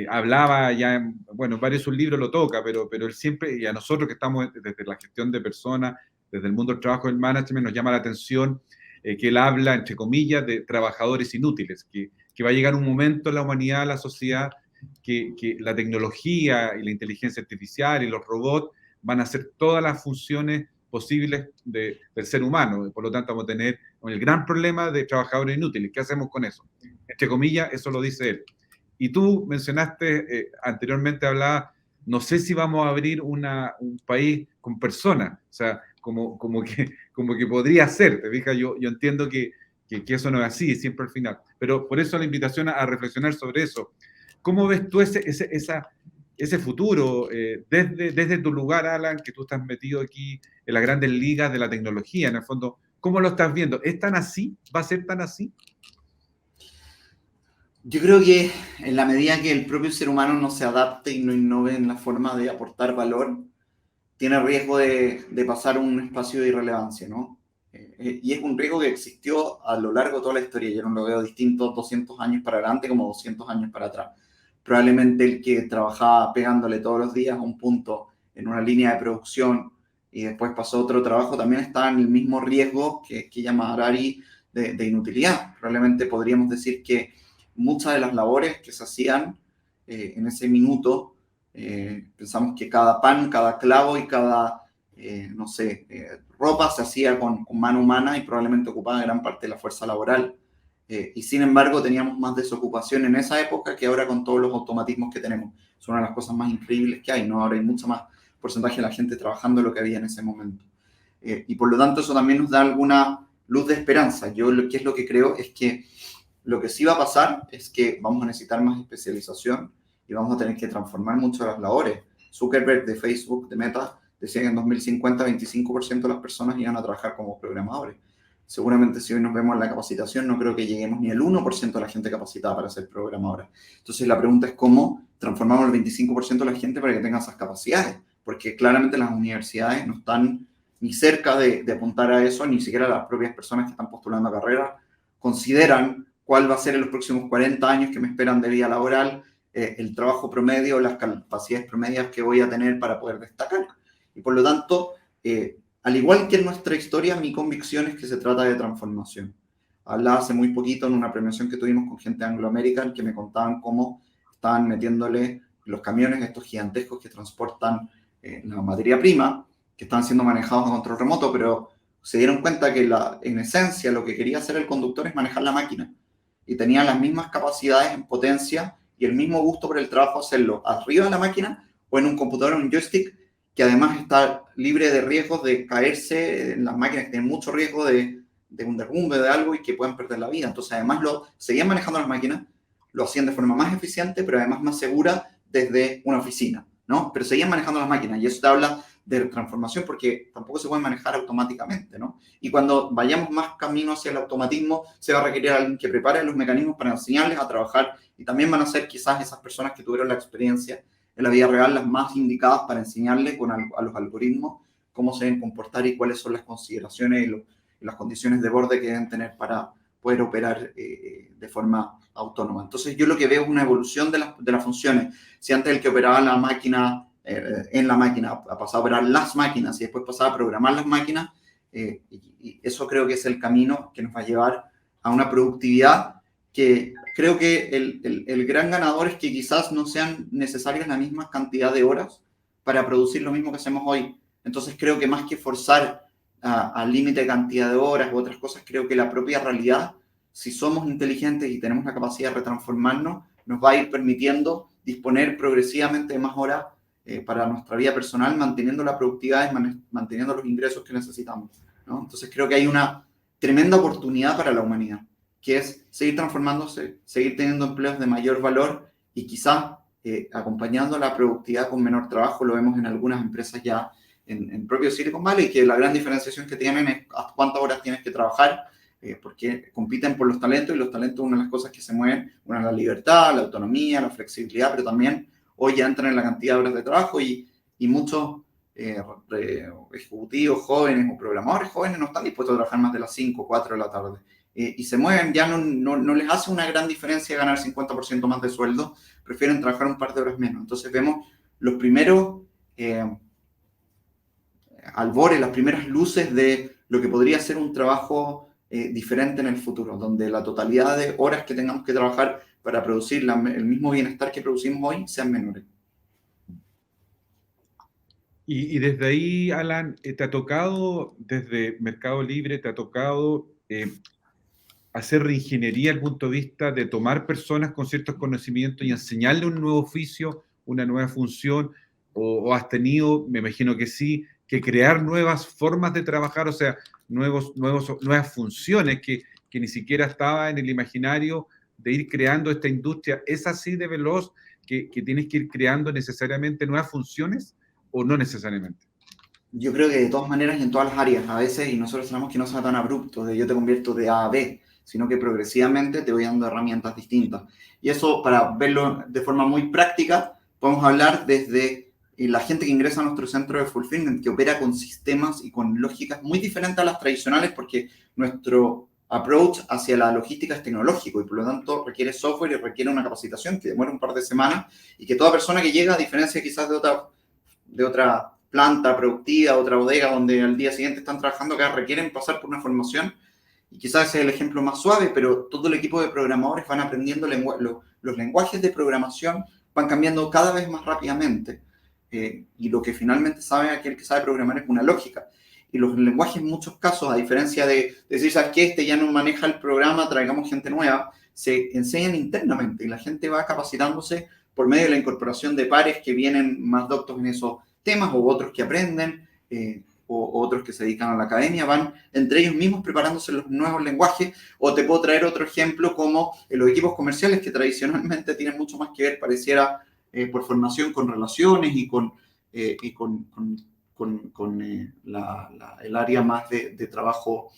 hablaba ya, bueno, en varios de sus libros lo toca, pero él siempre, y a nosotros que estamos desde la gestión de personas, desde el mundo del trabajo y el management, nos llama la atención que él habla, entre comillas, de trabajadores inútiles, que va a llegar un momento en la humanidad, la sociedad, que la tecnología y la inteligencia artificial y los robots van a hacer todas las funciones posibles del ser humano. Por lo tanto, vamos a tener el gran problema de trabajadores inútiles. ¿Qué hacemos con eso? Entre comillas, eso lo dice él. Y tú mencionaste, anteriormente hablaba, no sé si vamos a abrir un país con personas, o sea, como que podría ser, te fijas, yo entiendo que eso no es así, siempre al final. Pero por eso la invitación a reflexionar sobre eso. ¿Cómo ves tú ese futuro desde tu lugar, Alan, que tú estás metido aquí en las grandes ligas de la tecnología, en el fondo? ¿Cómo lo estás viendo? ¿Es tan así? ¿Va a ser tan así? Yo creo que en la medida que el propio ser humano no se adapte y no innove en la forma de aportar valor, tiene riesgo de pasar un espacio de irrelevancia, ¿no? Y es un riesgo que existió a lo largo de toda la historia. Yo no lo veo distinto 200 años para adelante como 200 años para atrás. Probablemente el que trabajaba pegándole todos los días a un punto en una línea de producción y después pasó a otro trabajo, también está en el mismo riesgo que llama Harari de inutilidad. Probablemente podríamos decir que muchas de las labores que se hacían en ese minuto, pensamos que cada pan, cada clavo y cada, ropa se hacía con mano humana y probablemente ocupaba gran parte de la fuerza laboral. Y sin embargo teníamos más desocupación en esa época que ahora con todos los automatismos que tenemos. Es una de las cosas más increíbles que hay, ¿no? Ahora hay mucho más porcentaje de la gente trabajando de lo que había en ese momento. Y por lo tanto eso también nos da alguna luz de esperanza. Yo ¿qué es lo que creo? Es que lo que sí va a pasar es que vamos a necesitar más especialización y vamos a tener que transformar mucho las labores. Zuckerberg de Facebook, de Meta, decía que en 2050 25% de las personas iban a trabajar como programadores. Seguramente si hoy nos vemos en la capacitación, no creo que lleguemos ni al 1% de la gente capacitada para ser programadora. Entonces la pregunta es cómo transformamos el 25% de la gente para que tenga esas capacidades, porque claramente las universidades no están ni cerca de apuntar a eso, ni siquiera las propias personas que están postulando a carreras consideran cuál va a ser en los próximos 40 años que me esperan de vida laboral, el trabajo promedio, las capacidades promedias que voy a tener para poder destacar. Y por lo tanto, al igual que en nuestra historia, mi convicción es que se trata de transformación. Hablaba hace muy poquito en una premiación que tuvimos con gente de Anglo American que me contaban cómo estaban metiéndole los camiones estos gigantescos que transportan la materia prima, que están siendo manejados a control remoto, pero se dieron cuenta que en esencia lo que quería hacer el conductor es manejar la máquina. Y tenía las mismas capacidades en potencia y el mismo gusto por el trabajo hacerlo arriba de la máquina o en un computador o en un joystick, que además está libre de riesgos de caerse en las máquinas que tienen mucho riesgo de un derrumbe de algo y que pueden perder la vida. Entonces además seguían manejando las máquinas, lo hacían de forma más eficiente, pero además más segura desde una oficina, ¿no? Pero seguían manejando las máquinas y eso te habla de transformación porque tampoco se pueden manejar automáticamente, ¿no? Y cuando vayamos más camino hacia el automatismo, se va a requerir a alguien que prepare los mecanismos para enseñarles a trabajar y también van a ser quizás esas personas que tuvieron la experiencia en la vida real las más indicadas para enseñarles a los algoritmos cómo se deben comportar y cuáles son las consideraciones y las condiciones de borde que deben tener para poder operar de forma autónoma. Entonces yo lo que veo es una evolución de las funciones. Si antes el que operaba la máquina en la máquina ha pasado a operar las máquinas y después pasaba a programar las máquinas, y eso creo que es el camino que nos va a llevar a una productividad que creo que el gran ganador es que quizás no sean necesarias la misma cantidad de horas para producir lo mismo que hacemos hoy. Entonces creo que más que forzar al límite de cantidad de horas u otras cosas. Creo que la propia realidad, si somos inteligentes y tenemos la capacidad de retransformarnos, nos va a ir permitiendo disponer progresivamente de más horas para nuestra vida personal, manteniendo la productividad y manteniendo los ingresos que necesitamos, ¿no? Entonces creo que hay una tremenda oportunidad para la humanidad, que es seguir transformándose, seguir teniendo empleos de mayor valor y quizás acompañando la productividad con menor trabajo. Lo vemos en algunas empresas ya en propio Silicon Valley, que la gran diferenciación que tienen es hasta cuántas horas tienes que trabajar, porque compiten por los talentos, y los talentos, una de las cosas que se mueven, una es la libertad, la autonomía, la flexibilidad, pero también hoy ya entran en la cantidad de horas de trabajo, y muchos ejecutivos jóvenes o programadores jóvenes no están dispuestos a trabajar más de las 5 o 4 de la tarde. Y se mueven, ya no les hace una gran diferencia ganar 50% más de sueldo, prefieren trabajar un par de horas menos. Entonces vemos los primeros albores, las primeras luces de lo que podría ser un trabajo diferente en el futuro, donde la totalidad de horas que tengamos que trabajar para producir el mismo bienestar que producimos hoy sean menores. Y desde ahí, Alan, ¿te ha tocado, desde Mercado Libre, te ha tocado hacer reingeniería al punto de vista de tomar personas con ciertos conocimientos y enseñarle un nuevo oficio, una nueva función? ¿O has tenido, me imagino que sí, que crear nuevas formas de trabajar, o sea, nuevas funciones que ni siquiera estaba en el imaginario de ir creando esta industria? ¿Es así de veloz que tienes que ir creando necesariamente nuevas funciones o no necesariamente? Yo creo que de todas maneras y en todas las áreas, a veces, y nosotros tenemos que no sea tan abrupto, de yo te convierto de A a B, sino que progresivamente te voy dando herramientas distintas. Y eso, para verlo de forma muy práctica, podemos hablar desde la gente que ingresa a nuestro centro de fulfillment, que opera con sistemas y con lógicas muy diferentes a las tradicionales, porque nuestro approach hacia la logística es tecnológico y por lo tanto requiere software y requiere una capacitación que demora un par de semanas, y que toda persona que llega, a diferencia quizás de otra planta productiva, otra bodega donde al día siguiente están trabajando, que requieren pasar por una formación, y quizás ese es el ejemplo más suave, pero todo el equipo de programadores van aprendiendo los lenguajes de programación, van cambiando cada vez más rápidamente, y lo que finalmente sabe aquel que sabe programar es una lógica. Y los lenguajes, en muchos casos, a diferencia de decir, ¿sabes qué? Este ya no maneja el programa, traigamos gente nueva, se enseñan internamente y la gente va capacitándose por medio de la incorporación de pares que vienen más doctos en esos temas, o otros que aprenden, o otros que se dedican a la academia, van entre ellos mismos preparándose los nuevos lenguajes. O te puedo traer otro ejemplo como los equipos comerciales, que tradicionalmente tienen mucho más que ver, pareciera, por formación con relaciones y con el área más de trabajo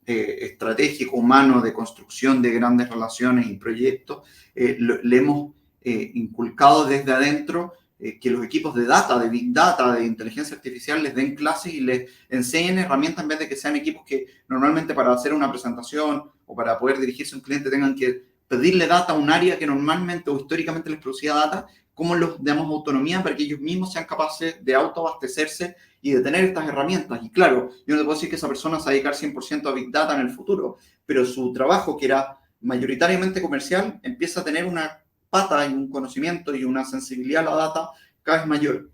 estratégico, humano, de construcción de grandes relaciones y proyectos. Le hemos inculcado desde adentro que los equipos de data, de big data, de inteligencia artificial les den clases y les enseñen herramientas, en vez de que sean equipos que normalmente para hacer una presentación o para poder dirigirse a un cliente tengan que pedirle data a un área que normalmente o históricamente les producía data. Cómo les damos autonomía para que ellos mismos sean capaces de autoabastecerse y de tener estas herramientas. Y claro, yo no te puedo decir que esa persona se va a dedicar 100% a Big Data en el futuro, pero su trabajo, que era mayoritariamente comercial, empieza a tener una pata y un conocimiento y una sensibilidad a la data cada vez mayor.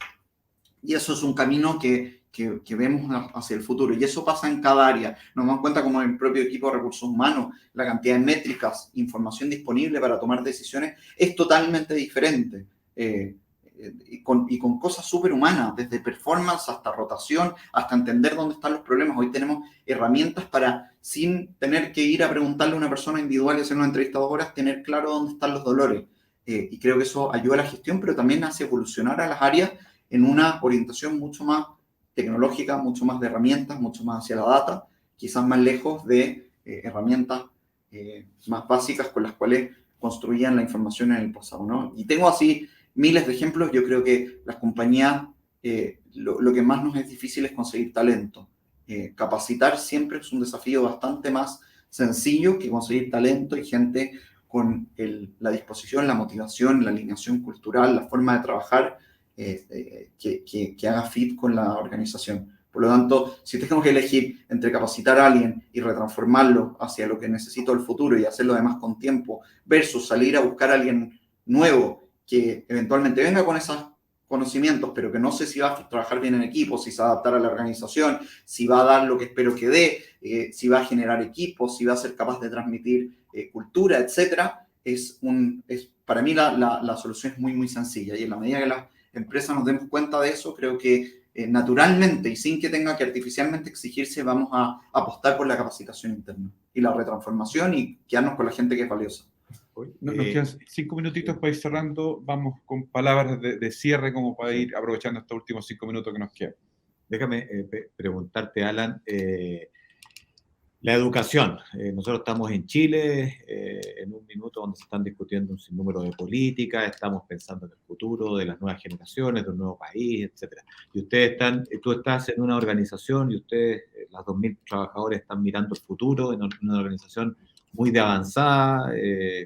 Y eso es un camino que vemos hacia el futuro. Y eso pasa en cada área. Nos damos cuenta como en el propio equipo de recursos humanos, la cantidad de métricas, información disponible para tomar decisiones es totalmente diferente. Y con cosas súper humanas, desde performance hasta rotación, hasta entender dónde están los problemas. Hoy tenemos herramientas para, sin tener que ir a preguntarle a una persona individual y hacer una entrevista de 2 horas, tener claro dónde están los dolores. Y creo que eso ayuda a la gestión, pero también hace evolucionar a las áreas en una orientación mucho más tecnológica, mucho más de herramientas, mucho más hacia la data, quizás más lejos de herramientas más básicas con las cuales construían la información en el pasado, ¿no? Y tengo así miles de ejemplos. Yo creo que las compañías, lo que más nos es difícil es conseguir talento. Capacitar siempre es un desafío bastante más sencillo que conseguir talento y gente con la disposición, la motivación, la alineación cultural, la forma de trabajar que haga fit con la organización. Por lo tanto, si tengo que elegir entre capacitar a alguien y retransformarlo hacia lo que necesito del futuro y hacerlo además con tiempo, versus salir a buscar a alguien nuevo que eventualmente venga con esas conocimientos, pero que no sé si va a trabajar bien en equipo, si se va a adaptar a la organización, si va a dar lo que espero que dé, si va a generar equipos, si va a ser capaz de transmitir cultura, etcétera, para mí la solución es muy, muy sencilla. Y en la medida que las empresas nos demos cuenta de eso, creo que naturalmente y sin que tenga que artificialmente exigirse, vamos a apostar por la capacitación interna y la retransformación y quedarnos con la gente que es valiosa. Nos quedan 5 minutitos para ir cerrando. Vamos con palabras de cierre como para ir aprovechando estos últimos 5 minutos que nos quedan. Déjame preguntarte, Alan, la educación. Nosotros estamos en Chile en un minuto donde se están discutiendo un sinnúmero de políticas, estamos pensando en el futuro de las nuevas generaciones, de un nuevo país, etc. Y tú estás en una organización y ustedes, las 2.000 trabajadores, están mirando el futuro en una organización muy de avanzada,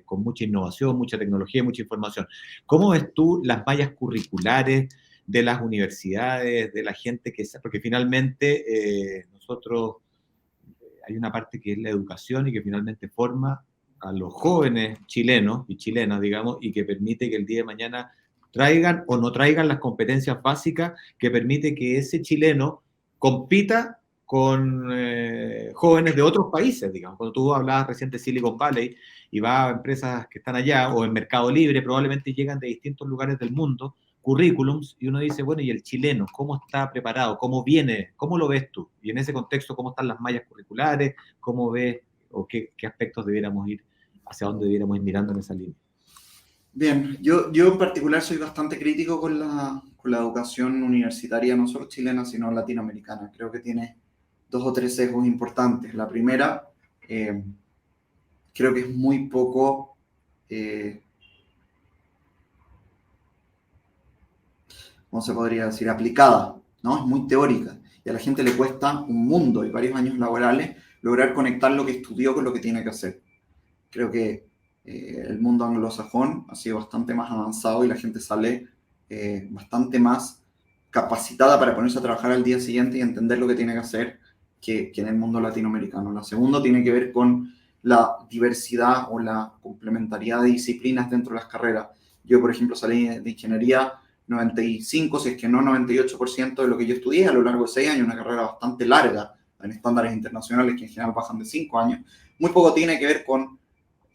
con mucha innovación, mucha tecnología, mucha información. ¿Cómo ves tú las mallas curriculares de las universidades, de la gente porque finalmente nosotros, hay una parte que es la educación y que finalmente forma a los jóvenes chilenos y chilenas, digamos, y que permite que el día de mañana traigan o no traigan las competencias básicas que permite que ese chileno compita con jóvenes de otros países, digamos. Cuando tú hablabas recién de Silicon Valley y vas a empresas que están allá o en Mercado Libre, probablemente llegan de distintos lugares del mundo, currículums, y uno dice, bueno, ¿y el chileno cómo está preparado? ¿Cómo viene? ¿Cómo lo ves tú? Y en ese contexto, ¿cómo están las mallas curriculares? ¿Cómo ves o qué aspectos debiéramos ir, hacia dónde debiéramos ir mirando en esa línea? Bien, yo en particular soy bastante crítico con la educación universitaria, no solo chilena, sino latinoamericana. Creo que tiene 2 o 3 sesgos importantes. La primera, creo que es muy poco ¿cómo se podría decir? Aplicada, ¿no? Es muy teórica y a la gente le cuesta un mundo y varios años laborales lograr conectar lo que estudió con lo que tiene que hacer. Creo que el mundo anglosajón ha sido bastante más avanzado y la gente sale bastante más capacitada para ponerse a trabajar al día siguiente y entender lo que tiene que hacer que en el mundo latinoamericano. La segunda tiene que ver con la diversidad o la complementariedad de disciplinas dentro de las carreras. Yo, por ejemplo, salí de ingeniería 95, si es que no 98% de lo que yo estudié a lo largo de 6 años, una carrera bastante larga en estándares internacionales que en general bajan de 5 años. Muy poco tiene que ver con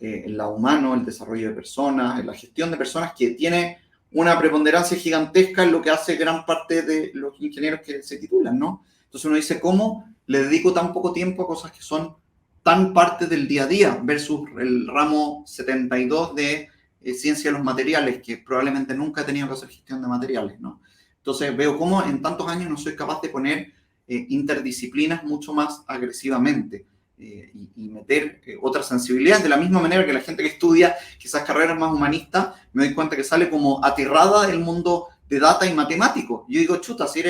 el lado humano, el desarrollo de personas, la gestión de personas, que tiene una preponderancia gigantesca en lo que hace gran parte de los ingenieros que se titulan, ¿no? Entonces uno dice, ¿cómo le dedico tan poco tiempo a cosas que son tan parte del día a día versus el ramo 72 de ciencia de los materiales, que probablemente nunca he tenido que hacer gestión de materiales, ¿no? Entonces veo cómo en tantos años no soy capaz de poner interdisciplinas mucho más agresivamente y meter otras sensibilidades, de la misma manera que la gente que estudia quizás carreras más humanistas, me doy cuenta que sale como aterrada del mundo de data y matemático. Yo digo, chuta, si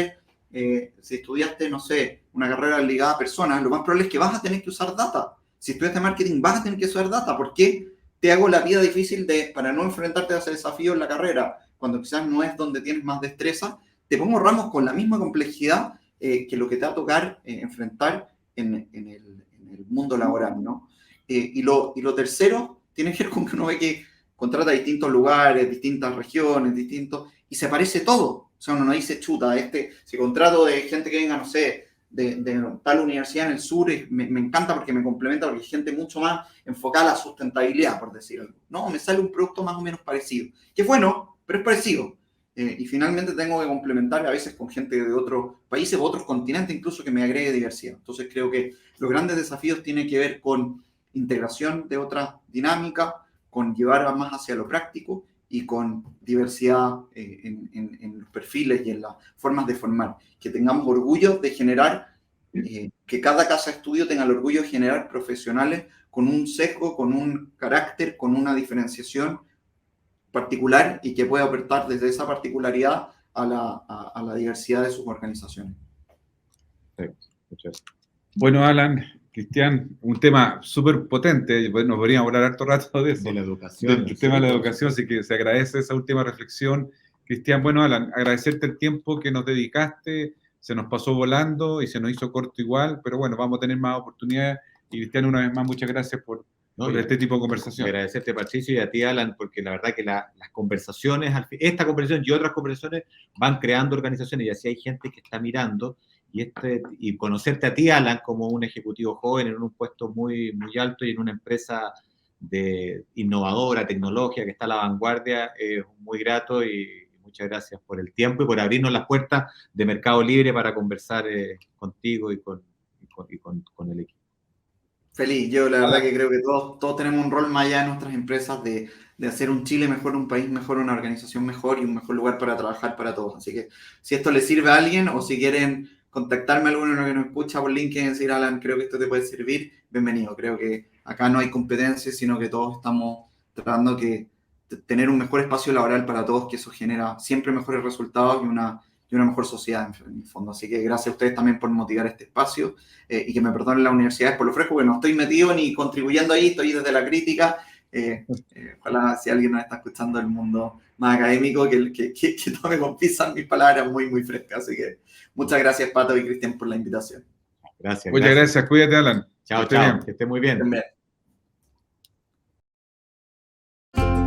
estudiaste, no sé, una carrera ligada a personas, lo más probable es que vas a tener que usar data. Si estudiaste marketing, vas a tener que usar data. ¿Por qué te hago la vida difícil para no enfrentarte a ese desafío en la carrera, cuando quizás no es donde tienes más destreza? Te pongo ramos con la misma complejidad que lo que te va a tocar enfrentar en el mundo laboral, ¿no? Y lo tercero tiene que ver con que uno ve que contrata distintos lugares, distintas regiones, y se parece todo. O sea, uno no dice, chuta, si contrato de gente que venga, no sé, de tal universidad en el sur, me encanta porque me complementa, porque hay gente mucho más enfocada a la sustentabilidad, por decir algo. No, me sale un producto más o menos parecido. Que es bueno, pero es parecido. Y finalmente tengo que complementar a veces con gente de otros países o otros continentes, incluso que me agregue diversidad. Entonces creo que los grandes desafíos tienen que ver con integración de otra dinámica, con llevar más hacia lo práctico y con diversidad en los perfiles y en las formas de formar. Que tengamos orgullo de generar, que cada casa de estudio tenga el orgullo de generar profesionales con un sesgo, con un carácter, con una diferenciación particular y que pueda aportar desde esa particularidad a la diversidad de sus organizaciones. Bueno, Alan, Cristian, un tema súper potente, nos podríamos hablar harto rato de eso. De la educación. Del tema de la educación, así que se agradece esa última reflexión. Cristian, bueno, Alan, agradecerte el tiempo que nos dedicaste, se nos pasó volando y se nos hizo corto igual, pero bueno, vamos a tener más oportunidades. Y Cristian, una vez más, muchas gracias por No, por este tipo de conversación. Agradecerte, Patricio, y a ti, Alan, porque la verdad que las conversaciones, esta conversación y otras conversaciones van creando organizaciones, y así hay gente que está mirando, y conocerte a ti, Alan, como un ejecutivo joven en un puesto muy, muy alto y en una empresa de innovadora, tecnología, que está a la vanguardia, es muy grato, y muchas gracias por el tiempo y por abrirnos las puertas de Mercado Libre para conversar contigo y con el equipo. Feliz, yo la verdad que creo que todos tenemos un rol más allá en nuestras empresas de hacer un Chile mejor, un país mejor, una organización mejor y un mejor lugar para trabajar para todos. Así que si esto le sirve a alguien o si quieren contactarme a alguno que nos escucha por LinkedIn y decir, Alan, creo que esto te puede servir, bienvenido. Creo que acá no hay competencia, sino que todos estamos tratando de tener un mejor espacio laboral para todos, que eso genera siempre mejores resultados y una mejor sociedad, en el fondo. Así que gracias a ustedes también por motivar este espacio y que me perdonen las universidades por lo fresco, porque no estoy metido ni contribuyendo ahí, estoy desde la crítica. Ojalá si alguien nos está escuchando del mundo más académico, que tome con pinzas mis palabras muy, muy frescas. Así que muchas gracias, Pato y Cristian, por la invitación. Gracias. Muchas gracias. Cuídate, Alan. Chao, que esté muy bien.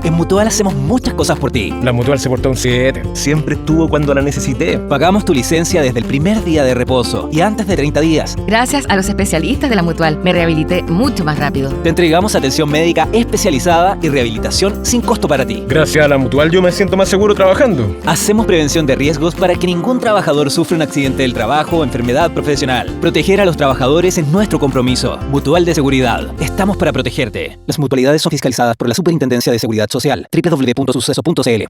En Mutual hacemos muchas cosas por ti. La Mutual se portó un 7. Siempre estuvo cuando la necesité. Pagamos tu licencia desde el primer día de reposo y antes de 30 días. Gracias a los especialistas de la Mutual, me rehabilité mucho más rápido. Te entregamos atención médica especializada y rehabilitación sin costo para ti. Gracias a la Mutual yo me siento más seguro trabajando. Hacemos prevención de riesgos para que ningún trabajador sufra un accidente del trabajo o enfermedad profesional. Proteger a los trabajadores es nuestro compromiso. Mutual de Seguridad. Estamos para protegerte. Las mutualidades son fiscalizadas por la Superintendencia de Seguridad Social. www.suceso.cl